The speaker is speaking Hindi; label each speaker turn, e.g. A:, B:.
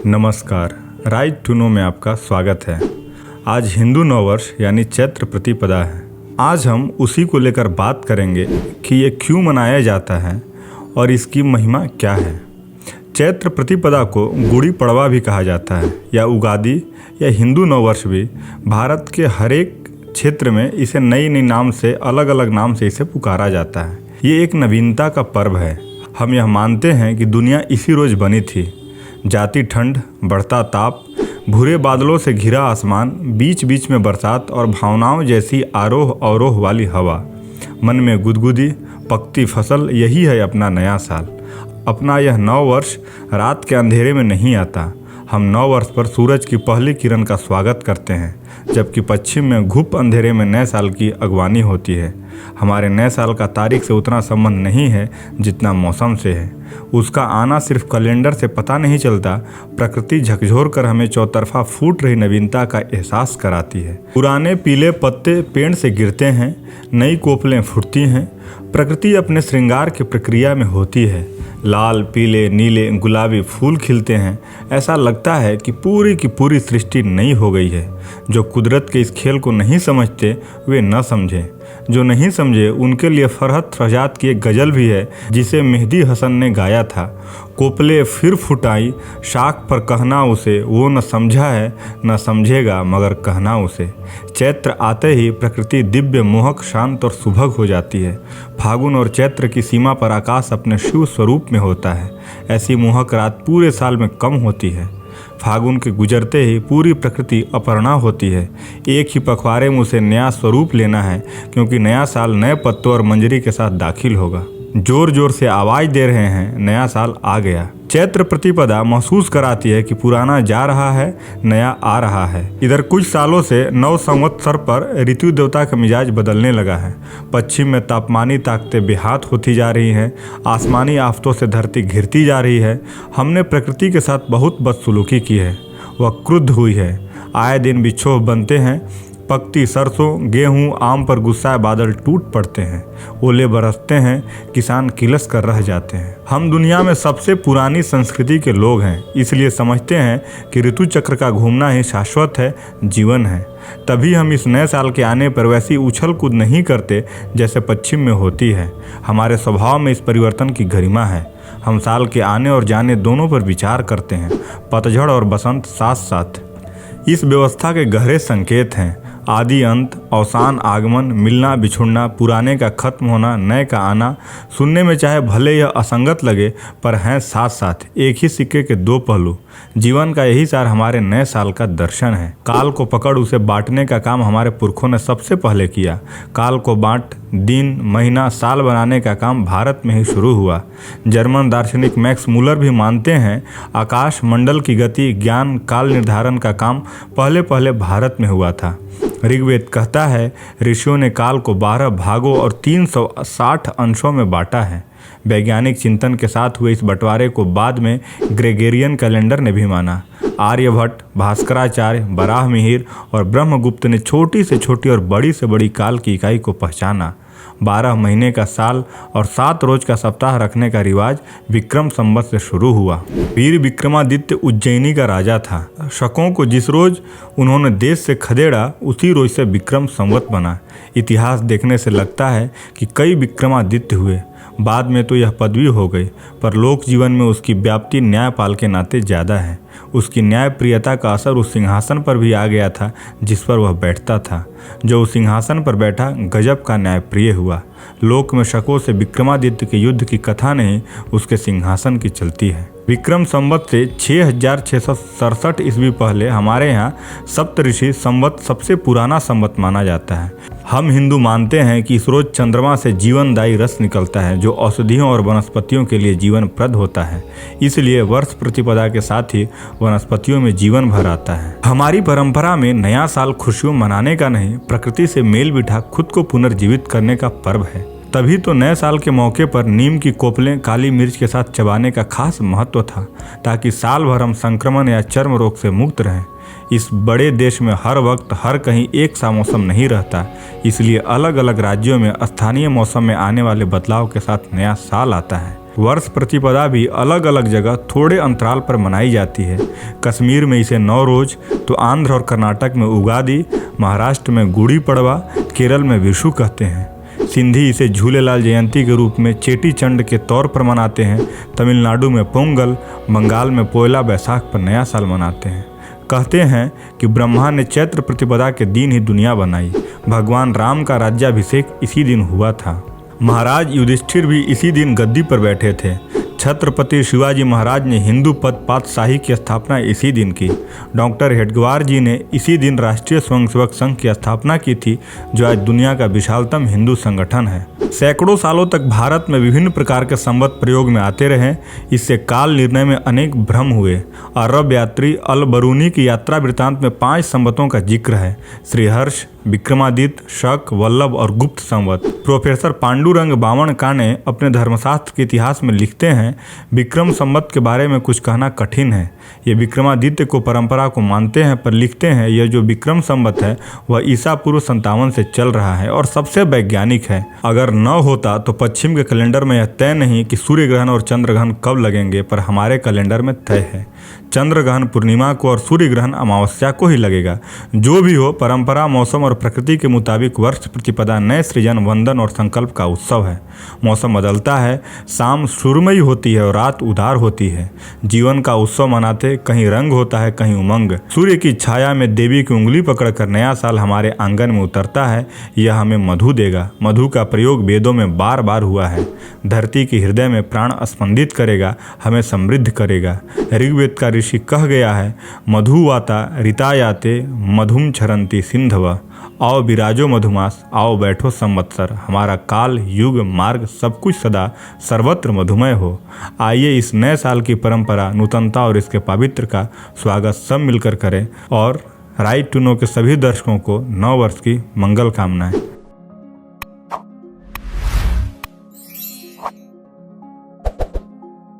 A: नमस्कार, राइट टू नो में आपका स्वागत है। आज हिंदू नववर्ष यानी चैत्र प्रतिपदा है। आज हम उसी को लेकर बात करेंगे कि ये क्यों मनाया जाता है और इसकी महिमा क्या है। चैत्र प्रतिपदा को गुड़ी पड़वा भी कहा जाता है या उगादी या हिंदू नववर्ष भी। भारत के हर एक क्षेत्र में इसे नई नई नाम से अलग अलग नाम से इसे पुकारा जाता है। ये एक नवीनता का पर्व है। हम यह मानते हैं कि दुनिया इसी रोज बनी थी। जाती ठंड, बढ़ता ताप, भूरे बादलों से घिरा आसमान, बीच बीच में बरसात और भावनाओं जैसी आरोह अवरोह वाली हवा, मन में गुदगुदी, पकती फसल, यही है अपना नया साल। अपना यह नव वर्ष रात के अंधेरे में नहीं आता। हम नव वर्ष पर सूरज की पहली किरण का स्वागत करते हैं, जबकि पश्चिम में घुप अंधेरे में नए साल की अगवानी होती है। हमारे नए साल का तारीख से उतना संबंध नहीं है जितना मौसम से है। उसका आना सिर्फ कैलेंडर से पता नहीं चलता। प्रकृति झकझोर कर हमें चौतरफा फूट रही नवीनता का एहसास कराती है। पुराने पीले पत्ते पेड़ से गिरते हैं, नई कोपलें फूटती हैं। प्रकृति अपने श्रृंगार की प्रक्रिया में होती है। लाल, पीले, नीले, गुलाबी फूल खिलते हैं। ऐसा लगता है कि पूरी सृष्टि नई हो गई है। जो कुदरत के इस खेल को नहीं समझते वे न समझें। जो नहीं समझे उनके लिए फरहत रजात की एक गज़ल भी है, जिसे मेहदी हसन ने गाया था। कोपले फिर फुटाई शाख पर कहना उसे, वो न समझा है न समझेगा मगर कहना उसे। चैत्र आते ही प्रकृति दिव्य, मोहक, शांत और सुभग हो जाती है। फागुन और चैत्र की सीमा पर आकाश अपने शिव स्वरूप में होता है। ऐसी मोहक रात पूरे साल में कम होती है। फागुन के गुजरते ही पूरी प्रकृति अपर्णा होती है। एक ही पखवाड़े में उसे नया स्वरूप लेना है, क्योंकि नया साल नए पत्तों और मंजरी के साथ दाखिल होगा। जोर जोर से आवाज दे रहे हैं, नया साल आ गया। चैत्र प्रतिपदा महसूस कराती है कि पुराना जा रहा है, नया आ रहा है। इधर कुछ सालों से नव संवत्सर पर ऋतु देवता का मिजाज बदलने लगा है। पश्चिम में तापमानी ताकतें बेहात होती जा रही हैं। आसमानी आफतों से धरती घिरती जा रही है। हमने प्रकृति के साथ बहुत बदसलूकी की है। वह क्रुद्ध हुई है। आए दिन विक्षोभ बनते हैं। पकती सरसों, गेहूं, आम पर गुस्साए बादल टूट पड़ते हैं। ओले बरसते हैं, किसान किलस कर रह जाते हैं। हम दुनिया में सबसे पुरानी संस्कृति के लोग हैं, इसलिए समझते हैं कि ऋतु चक्र का घूमना ही शाश्वत है, जीवन है। तभी हम इस नए साल के आने पर वैसी उछल कूद नहीं करते जैसे पश्चिम में होती है। हमारे स्वभाव में इस परिवर्तन की गरिमा है। हम साल के आने और जाने दोनों पर विचार करते हैं। पतझड़ और बसंत साथ साथ इस व्यवस्था के गहरे संकेत हैं। आदि अंत, अवसान, आगमन, मिलना बिछुड़ना, पुराने का खत्म होना, नए का आना। सुनने में चाहे भले यह असंगत लगे, पर हैं साथ साथ एक ही सिक्के के दो पहलू। जीवन का यही सार हमारे नए साल का दर्शन है। काल को पकड़ उसे बांटने का काम हमारे पुरखों ने सबसे पहले किया। काल को बांट दिन, महीना, साल बनाने का काम भारत में ही शुरू हुआ। जर्मन दार्शनिक मैक्स मूलर भी मानते हैं आकाश मंडल की गति, ज्ञान, काल निर्धारण का काम पहले पहले भारत में हुआ था। ऋग्वेद कहता है ऋषियों ने काल को 12 भागों और 360 अंशों में बांटा है। वैज्ञानिक चिंतन के साथ हुए इस बंटवारे को बाद में ग्रेगोरियन कैलेंडर ने भी माना। आर्यभट्ट, भास्कराचार्य, बराहमिहिर और ब्रह्मगुप्त ने छोटी से छोटी और बड़ी से बड़ी काल की इकाई को पहचाना। 12 महीने का साल और 7 रोज का सप्ताह रखने का रिवाज विक्रम संवत से शुरू हुआ। वीर विक्रमादित्य उज्जैनी का राजा था। शकों को जिस रोज उन्होंने देश से खदेड़ा, उसी रोज से विक्रम संवत बना। इतिहास देखने से लगता है कि कई विक्रमादित्य हुए। बाद में तो यह पदवी हो गई, पर लोक जीवन में उसकी व्याप्ति न्यायपाल के नाते ज़्यादा है। उसकी न्यायप्रियता का असर उस सिंहासन पर भी आ गया था जिस पर वह बैठता था। जो उस सिंहासन पर बैठा गजब का न्यायप्रिय हुआ। लोक में शकों से विक्रमादित्य के युद्ध की कथा नहीं, उसके सिंहासन की चलती है। विक्रम संवत से 6667 ईस्वी पहले हमारे यहाँ सप्तऋषि संवत सबसे पुराना संवत माना जाता है। हम हिंदू मानते हैं कि इस रोज चंद्रमा से जीवनदायी रस निकलता है, जो औषधियों और वनस्पतियों के लिए जीवनप्रद होता है। इसलिए वर्ष प्रतिपदा के साथ ही वनस्पतियों में जीवन भर आता है। हमारी परंपरा में नया साल खुशियों मनाने का नहीं, प्रकृति से मेल बिठा खुद को पुनर्जीवित करने का पर्व है। तभी तो नए साल के मौके पर नीम की कोपलें काली मिर्च के साथ चबाने का खास महत्व था, ताकि साल भर हम संक्रमण या चर्म रोग से मुक्त रहें। इस बड़े देश में हर वक्त हर कहीं एक सा मौसम नहीं रहता, इसलिए अलग अलग राज्यों में स्थानीय मौसम में आने वाले बदलाव के साथ नया साल आता है। वर्ष प्रतिपदा भी अलग अलग जगह थोड़े अंतराल पर मनाई जाती है। कश्मीर में इसे नवरोज, तो आंध्र और कर्नाटक में उगादि, महाराष्ट्र में गुड़ी पड़वा, केरल में विशु कहते हैं। सिंधी इसे झूलेलाल जयंती के रूप में चेटी चंड के तौर पर मनाते हैं। तमिलनाडु में पोंगल, बंगाल में पोयला बैसाख पर नया साल मनाते हैं। कहते हैं कि ब्रह्मा ने चैत्र प्रतिपदा के दिन ही दुनिया बनाई। भगवान राम का राज्याभिषेक इसी दिन हुआ था। महाराज युधिष्ठिर भी इसी दिन गद्दी पर बैठे थे। छत्रपति शिवाजी महाराज ने हिंदू पद पातशाही की स्थापना इसी दिन की। डॉक्टर हेडगेवार जी ने इसी दिन राष्ट्रीय स्वयंसेवक संघ की स्थापना की थी, जो आज दुनिया का विशालतम हिंदू संगठन है। सैकड़ों सालों तक भारत में विभिन्न प्रकार के संवत प्रयोग में आते रहे। इससे काल निर्णय में अनेक भ्रम हुए। अरब यात्री अल बरूनी की यात्रा वृत्तांत में 5 संवतों का जिक्र है: श्रीहर्ष, विक्रमादित्य, शक, वल्लभ और गुप्त संवत। प्रोफेसर पांडुरंग बावण काने अपने धर्मशास्त्र के इतिहास में लिखते हैं, विक्रम संवत के बारे में कुछ कहना कठिन है। ये विक्रमादित्य को परंपरा को मानते हैं, पर लिखते हैं यह जो विक्रम संवत है वह ईसा पूर्व 57 से चल रहा है और सबसे वैज्ञानिक है। अगर न होता तो पश्चिम के कैलेंडर में यह तय नहीं कि सूर्य ग्रहण और चंद्र ग्रहण कब लगेंगे, पर हमारे कैलेंडर में तय है। चंद्र ग्रहण पूर्णिमा को और सूर्य ग्रहण अमावस्या को ही लगेगा। जो भी हो, परंपरा, मौसम और प्रकृति के मुताबिक वर्ष प्रतिपदा नए सृजन, वंदन और संकल्प का उत्सव है। मौसम बदलता है, शाम सुरमई होती है और रात उदार होती है। जीवन का उत्सव मनाते कहीं रंग होता है, कहीं उमंग। सूर्य की छाया में देवी की उंगली पकड़कर नया साल हमारे आंगन में उतरता है। यह हमें मधु देगा। मधु का प्रयोग वेदों में बार बार हुआ है। धरती के हृदय में प्राण स्पंदित करेगा, हमें समृद्ध करेगा। ऋग्वेद का ऋषि कह गया है, मधुवाता ऋतायाते मधुम छरंती सिंधव। आओ विराजो मधुमास, आओ बैठो संवत्सर। हमारा काल, युग, मार्ग सब कुछ सदा सर्वत्र मधुमय हो। आइए इस नए साल की परंपरा, नूतनता और इसके पवित्र का स्वागत सब मिलकर करें। और राइट टू नो के सभी दर्शकों को नव वर्ष की मंगल कामनाएं।